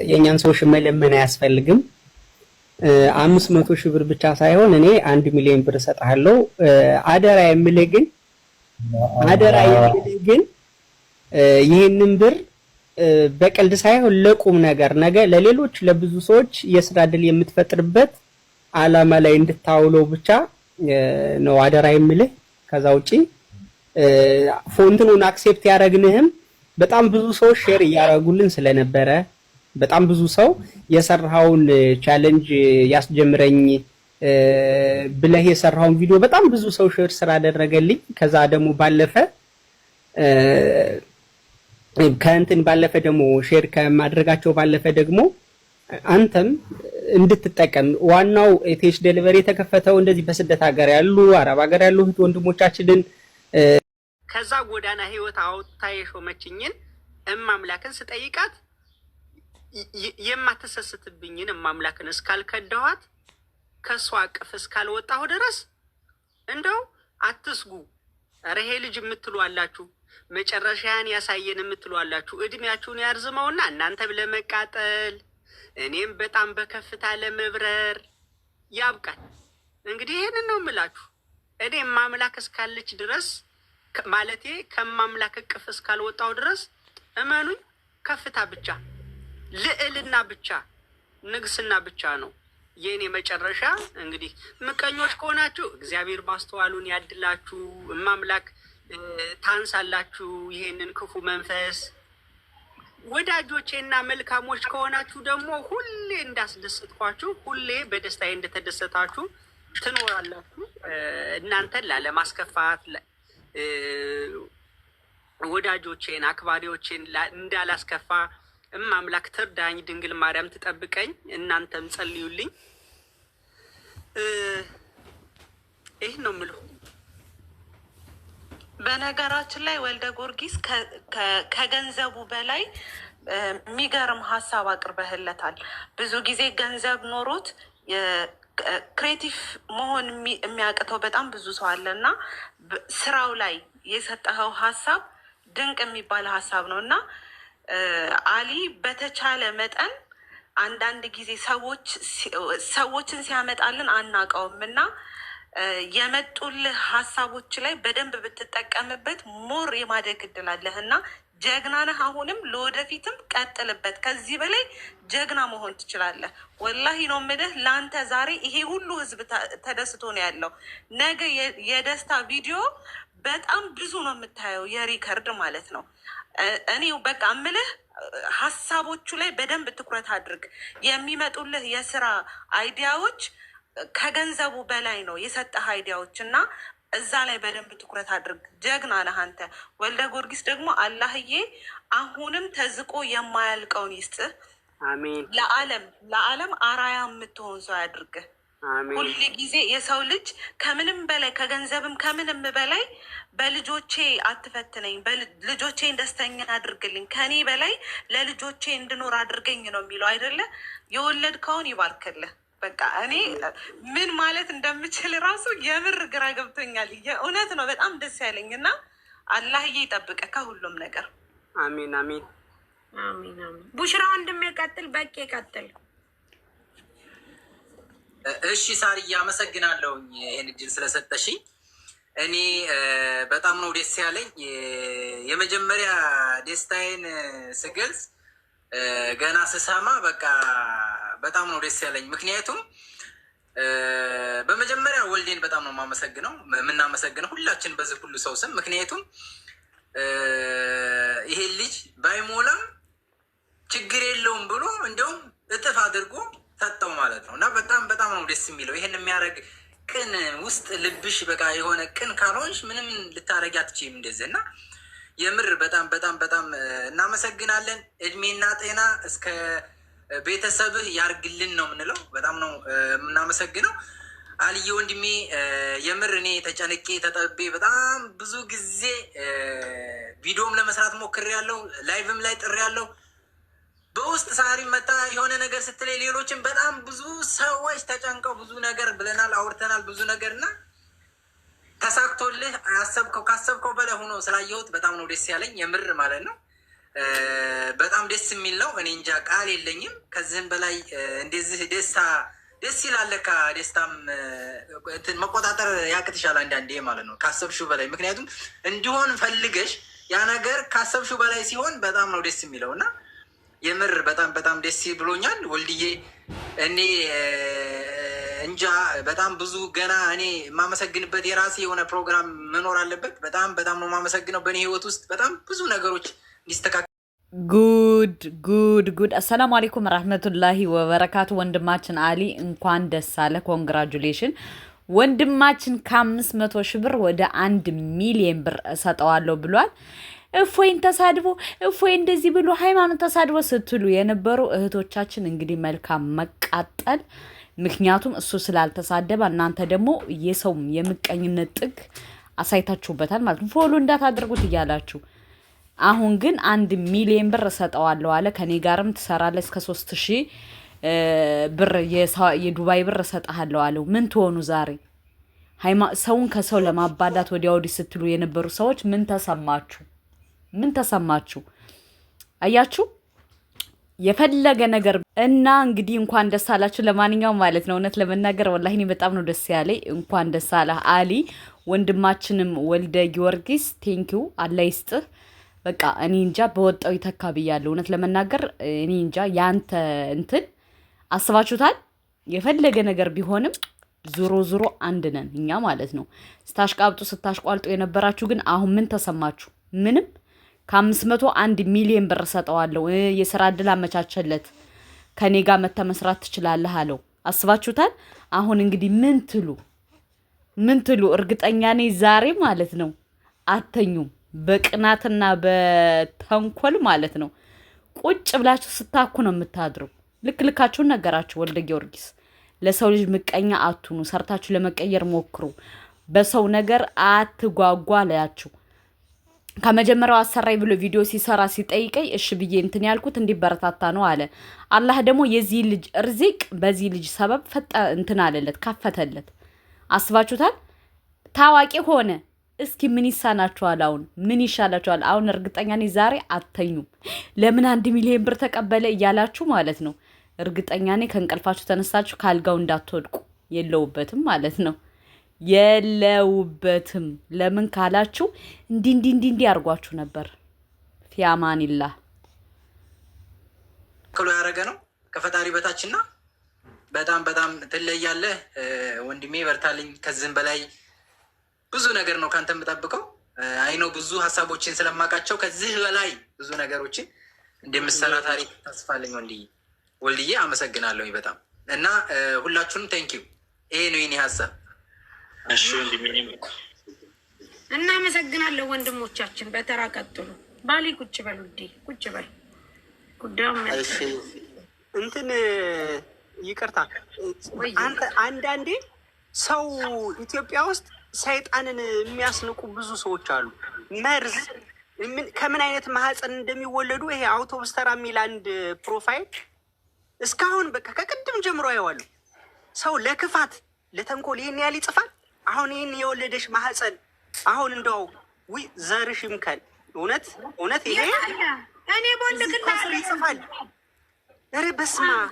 የኛን ሰዎች መለመን አያስፈልግም። 500 ሺህ ብር ብቻ ሳይሆን እኔ 1 ሚሊዮን ብር እሰጥሃለሁ። አደራ የምልህ ግን ይህንን ብር በቀልድ ሳይሆን ለቁም ነገር ነገ ለሌሎች ለብዙ ሰዎች የስራ እድል የምትፈጥርበት አላማ ላይ እንድታውለው ብቻ ነው አደራ የምልህ። ከዛ ውጪ ፎንቱን አክሴፕት ያደረግንህም በጣም ብዙ ሰዎች ሼር እያደረጉልን ስለነበረ በጣም ብዙ ሰው የሰራውን ቻሌንጅ ያስጀምረኝ ብለህ የሰራውን ቪዲዮ በጣም ብዙ ሰው ሼር ስላደረገልኝ ከዛ ደግሞ ባለፈ ከእንትን ባለፈ ደግሞ ሼር ከማድረጋቸው ባለፈ ደግሞ አንተም እንድትጠቀም ዋናው ኢቴሽ ዴሊቨሪ የተከፈተው እንደዚህ በስደት ሀገር ያሉ አረብ ሀገር ያሉ እህት ወንድሞቻችንን ከዛ ጎዳና ህይወት አውጥታ የሾመችኝን እማምላክን ስጠይቃት የማትሰስትብኝን እማምላክን እስካልከዳኋት ከሷ አቅፍ እስካልወጣሁ ድረስ እንደው አትስጉ። ኧረ ይሄ ልጅ የምትሉ አላችሁ፣ መጨረሻያን ያሳየን የምትሉ አላችሁ። እድሜያችሁን ያርዝመውና እናንተም ለመቃጠል እኔም በጣም በከፍታ ለመብረር ያብቃል። እንግዲህ ይሄንን ነው የምላችሁ። እኔ ማምላክ እስካለች ድረስ ማለቴ ከማምላክ እቅፍ እስካልወጣው ድረስ እመኑኝ ከፍታ ብቻ ልዕልና ብቻ ንግስና ብቻ ነው የኔ መጨረሻ። እንግዲህ ምቀኞች ከሆናችሁ እግዚአብሔር ማስተዋሉን ያድላችሁ፣ ማምላክ ታንሳላችሁ ይሄንን ክፉ መንፈስ። ወዳጆቼና መልካሞች ከሆናችሁ ደግሞ ሁሌ እንዳስደሰትኳችሁ ሁሌ በደስታዬ እንደተደሰታችሁ ትኖራላችሁ። እናንተን ላለማስከፋት ወዳጆቼን አክባሪዎቼን እንዳላስከፋ እማምላክ ትርዳኝ፣ ድንግል ማርያም ትጠብቀኝ፣ እናንተም ጸልዩልኝ። ይህ ነው የምለው። በነገራችን ላይ ወልደ ጊዮርጊስ ከገንዘቡ በላይ የሚገርም ሀሳብ አቅርበህለታል። ብዙ ጊዜ ገንዘብ ኖሮት ክሬቲቭ መሆን የሚያቅተው በጣም ብዙ ሰው አለ እና ስራው ላይ የሰጠኸው ሀሳብ ድንቅ የሚባል ሀሳብ ነው እና አሊ በተቻለ መጠን አንዳንድ ጊዜ ሰዎችን ሲያመጣልን አናውቀውም እና የመጡልህ ሀሳቦች ላይ በደንብ ብትጠቀምበት ሞር የማደግ እድል አለህ እና ጀግና ነህ። አሁንም ለወደፊትም ቀጥልበት። ከዚህ በላይ ጀግና መሆን ትችላለህ። ወላሂ ነው የምልህ። ለአንተ ዛሬ ይሄ ሁሉ ህዝብ ተደስቶ ነው ያለው። ነገ የደስታ ቪዲዮ በጣም ብዙ ነው የምታየው፣ የሪከርድ ማለት ነው። እኔ በቃ እምልህ ሀሳቦቹ ላይ በደንብ ትኩረት አድርግ። የሚመጡልህ የስራ አይዲያዎች ከገንዘቡ በላይ ነው የሰጠህ አይዲያዎች እና እዛ ላይ በደንብ ትኩረት አድርግ። ጀግና ነህ አንተ። ወልደ ጊዮርጊስ ደግሞ አላህዬ አሁንም ተዝቆ የማያልቀውን ይስጥህ። አሜን። ለዓለም አራያ የምትሆን ሰው ያድርግህ። ሁል ጊዜ የሰው ልጅ ከምንም በላይ ከገንዘብም ከምንም በላይ በልጆቼ አትፈትነኝ፣ ልጆቼን ደስተኛ አድርግልኝ፣ ከኔ በላይ ለልጆቼ እንድኖር አድርገኝ ነው የሚለው አይደለ? የወለድከውን ይባርክልህ። በቃ እኔ ምን ማለት እንደምችል ራሱ የምር ግራ ገብቶኛል። የእውነት ነው በጣም ደስ ያለኝ እና አላህዬ ይጠብቀ ከሁሉም ነገር። አሚን አሚን አሚን አሚን። ቡሽራ እንደሚቀጥል በቂ ይቀጥል። እሺ ሳርዬ አመሰግናለሁኝ ይህን እድል ስለሰጠሽኝ። እኔ በጣም ነው ደስ ያለኝ። የመጀመሪያ ደስታዬን ስገልጽ ገና ስሰማ በቃ በጣም ነው ደስ ያለኝ። ምክንያቱም በመጀመሪያ ወልዴን በጣም ነው የምናመሰግነው ሁላችን በዚህ ሁሉ ሰው ስም። ምክንያቱም ይሄ ልጅ ባይሞላም ችግር የለውም ብሎ እንደውም እጥፍ አድርጎ ሰጠው ማለት ነው እና በጣም ነው ደስ የሚለው። ይሄን የሚያደርግ ቅን ውስጥ ልብሽ በቃ የሆነ ቅን ካልሆንሽ ምንም ልታረጊ አትችይም እንደዚህ እና የምር በጣም እናመሰግናለን። እድሜና ጤና እስከ ቤተሰብህ ያርግልን ነው የምንለው። በጣም ነው የምናመሰግነው አልዬ ወንድሜ። የምር እኔ ተጨንቄ ተጠቤ በጣም ብዙ ጊዜ ቪዲዮም ለመስራት ሞክሬያለሁ፣ ላይቭም ላይ ጥሬያለሁ። በውስጥ ሳሪ መታ የሆነ ነገር ስትለይ ሌሎችን በጣም ብዙ ሰዎች ተጨንቀው ብዙ ነገር ብለናል፣ አውርተናል ብዙ ነገር እና ተሳክቶልህ ካሰብከው በላይ ሆኖ ስላየሁት በጣም ነው ደስ ያለኝ የምር ማለት ነው። በጣም ደስ የሚል ነው። እኔ እንጃ ቃል የለኝም። ከዚህም በላይ እንደዚህ ደስ ይላል። ለካ ደስታም መቆጣጠር ያቅትሻል አንዳንዴ ማለት ነው ካሰብሽው በላይ። ምክንያቱም እንዲሆን ፈልገሽ ያ ነገር ካሰብሽው በላይ ሲሆን በጣም ነው ደስ የሚለው እና የምር በጣም ደስ ብሎኛል ወልድዬ። እኔ እንጃ በጣም ብዙ ገና እኔ የማመሰግንበት የራሴ የሆነ ፕሮግራም መኖር አለበት። በጣም ነው የማመሰግነው። በእኔ ህይወት ውስጥ በጣም ብዙ ነገሮች እንዲስተካከል። ጉድ አሰላሙ አለይኩም ረህመቱላሂ ወበረካቱ። ወንድማችን አሊ እንኳን ደስ አለ። ኮንግራጁሌሽን ወንድማችን ከ500 ሺህ ብር ወደ 1 ሚሊዮን ብር እሰጠዋለሁ ብሏል። እፎይን ተሳድቦ እፎይ እንደዚህ ብሎ ሃይማኖት ተሳድቦ ስትሉ የነበሩ እህቶቻችን እንግዲህ መልካም መቃጠል። ምክንያቱም እሱ ስላልተሳደበ እናንተ ደግሞ የሰው የምቀኝነት ጥግ አሳይታችሁበታል ማለት ነው። ፎሎ እንዳታደርጉት እያላችሁ አሁን ግን 1 ሚሊዮን ብር እሰጠዋለሁ አለ። ከኔ ጋርም ትሰራለህ እስከ 3000 ብር የዱባይ ብር እሰጣለሁ አለው። ምን ትሆኑ ዛሬ ሰውን ከሰው ለማባዳት ወዲያ ወዲህ ስትሉ የነበሩ ሰዎች ምን ተሰማችሁ? አያችሁ የፈለገ ነገር እና እንግዲህ እንኳን ደስ አላችሁ። ለማንኛውም ማለት ነው እውነት ለመናገር ወላሂ እኔ በጣም ነው ደስ ያለኝ። እንኳን ደስ አለህ አሊ ወንድማችንም ወልደ ጊዮርጊስ ቴንኪው አላህ ይስጥህ። በቃ እኔ እንጃ በወጣው ይተካ ብያለሁ። እውነት ለመናገር እኔ እንጃ ያንተ እንትን አስባችሁታል። የፈለገ ነገር ቢሆንም ዙሮ አንድ ነን እኛ ማለት ነው። ስታሽቋልጡ የነበራችሁ ግን አሁን ምን ተሰማችሁ? ምንም። ከ500 1 ሚሊዮን ብር ሰጠዋለሁ። የስራ እድል አመቻቸለት። ከኔ ጋር መስራት ትችላለህ አለው። አስባችሁታል። አሁን እንግዲህ ምን ትሉ እርግጠኛ ነኝ ዛሬ ማለት ነው አተኙም። በቅናትና በተንኮል ማለት ነው ቁጭ ብላችሁ ስታኩ ነው የምታድሩ። ልካችሁን ነገራችሁ ወልደ ጊዮርጊስ። ለሰው ልጅ ምቀኛ አትሁኑ። ሰርታችሁ ለመቀየር ሞክሩ። በሰው ነገር አትጓጓ ላያችሁ። ከመጀመሪያው አሰራይ ብሎ ቪዲዮ ሲሰራ ሲጠይቀኝ እሺ ብዬ እንትን ያልኩት እንዲበረታታ ነው አለ። አላህ ደግሞ የዚህ ልጅ ርዚቅ በዚህ ልጅ ሰበብ እንትን አለለት ከፈተለት። አስባችሁታል። ታዋቂ ሆነ። እስኪ ምን ይሳናችኋል? አሁን ምን ይሻላችኋል? አሁን እርግጠኛ ነኝ ዛሬ አተኙም። ለምን 1 ሚሊዮን ብር ተቀበለ እያላችሁ ማለት ነው። እርግጠኛ ነኝ ከእንቅልፋችሁ ተነሳችሁ ካልጋው እንዳትወድቁ። የለውበትም ማለት ነው። የለውበትም። ለምን ካላችሁ እንዲ አርጓችሁ ነበር። ፊያማኒላህ ክሎ ያረገ ነው ከፈጣሪ በታችና በጣም ትለያለህ ወንድሜ። በርታልኝ። ከዚህም በላይ ብዙ ነገር ነው ካንተ የምጠብቀው። አይኖ ብዙ ሀሳቦችን ስለማውቃቸው ከዚህ በላይ ብዙ ነገሮችን እንደምሰራ ታሪክ ተስፋለኝ። ወልድዬ አመሰግናለሁ በጣም እና ሁላችሁንም ቴንኪው። ይሄ ነው የኔ ሀሳብ። እሺ ወንድሜ እናመሰግናለሁ። ወንድሞቻችን በተራ ቀጥሉ። ባሊ ቁጭ በል ውዴ፣ ቁጭ በል። ጉዳዩም እሺ እንትን ይቅርታ አንዳንዴ ሰው ኢትዮጵያ ውስጥ ሰይጣንን የሚያስንቁ ብዙ ሰዎች አሉ። መርዝ ከምን አይነት ማህፀን እንደሚወለዱ ይሄ አውቶቡስ ተራ የሚል አንድ ፕሮፋይል እስካሁን በቃ ከቅድም ጀምሮ አየዋለሁ። ሰው ለክፋት ለተንኮል ይህን ያህል ይጽፋል። አሁን ይህን የወለደሽ ማህፀን አሁን እንደው ዘርሽ ይምከን። እውነት ይሄ እኔ ቦልክና ይጽፋል። ኧረ በስመ አብ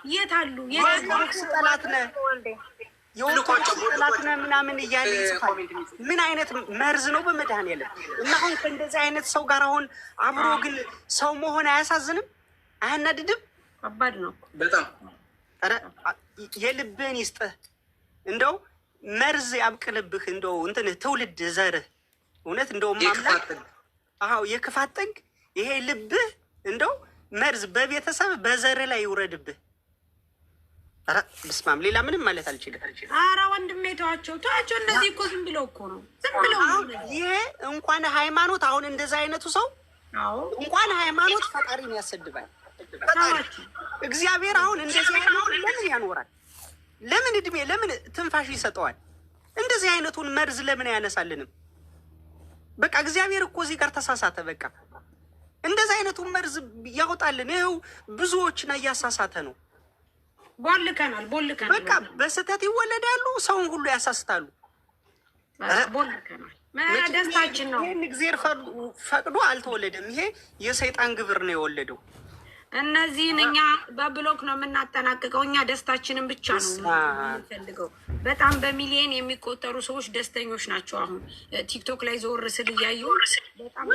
የት አሉ? የኦርቶዶክስ ጠላት ነህ ምናምን እያለ ይጽፋል። ምን አይነት መርዝ ነው በመድኃኒዓለም። እና አሁን ከእንደዚህ አይነት ሰው ጋር አሁን አብሮ ግን ሰው መሆን አያሳዝንም? አያናድድም? ከባድ ነው በጣም። ኧረ የልብህን ይስጥህ። እንደው መርዝ ያብቅልብህ። እንደው እንትን ትውልድ ዘርህ እውነት እንደው ማምላክ የክፋት ጥግ ይሄ ልብህ እንደው መርዝ በቤተሰብ በዘር ላይ ይውረድብህ። ኧረ በስማም ሌላ ምንም ማለት አልችልም። ኧረ ወንድሜ ተዋቸው። እንደዚህ እኮ ዝም ብለው እኮ ነው ዝም ብለው። ይሄ እንኳን ሃይማኖት አሁን እንደዛ አይነቱ ሰው እንኳን ሃይማኖት ፈጣሪን ያሰድባል። እግዚአብሔር አሁን እንደዚህ አይነቱን ለምን ያኖራል? ለምን እድሜ ለምን ትንፋሽ ይሰጠዋል? እንደዚህ አይነቱን መርዝ ለምን አያነሳልንም? በቃ እግዚአብሔር እኮ እዚህ ጋር ተሳሳተ። በቃ እንደዚህ አይነቱን መርዝ ያወጣልን። ይኸው ብዙዎችን እያሳሳተ ነው። ቦልከናል። በቃ በስህተት ይወለዳሉ፣ ሰውን ሁሉ ያሳስታሉ። ቦልከናል። ደስታችን ነው። ይሄን እግዚአብሔር ፈቅዶ አልተወለደም። ይሄ የሰይጣን ግብር ነው የወለደው። እነዚህን እኛ በብሎክ ነው የምናጠናቅቀው። እኛ ደስታችንን ብቻ ነው የምንፈልገው። በጣም በሚሊዮን የሚቆጠሩ ሰዎች ደስተኞች ናቸው። አሁን ቲክቶክ ላይ ዞር ስል እያዩ በጣም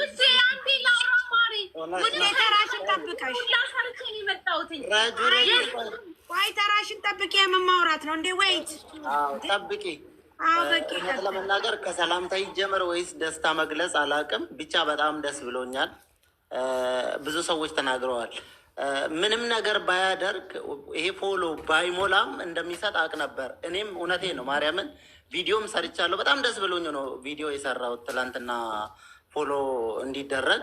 ተራሽን ጠብቀሽ ወይ ተራሽን ጠብቂ። የምማውራት ነው እንዴ? ወይት ጠብቂ። ለመናገር ከሰላምታ ይጀመር ወይስ ደስታ መግለጽ አላውቅም። ብቻ በጣም ደስ ብሎኛል። ብዙ ሰዎች ተናግረዋል። ምንም ነገር ባያደርግ ይሄ ፎሎ ባይሞላም እንደሚሰጥ አውቅ ነበር። እኔም እውነቴ ነው ማርያምን ቪዲዮም ሰርቻለሁ። በጣም ደስ ብሎኝ ነው ቪዲዮ የሰራሁት ትላንትና ፎሎ እንዲደረግ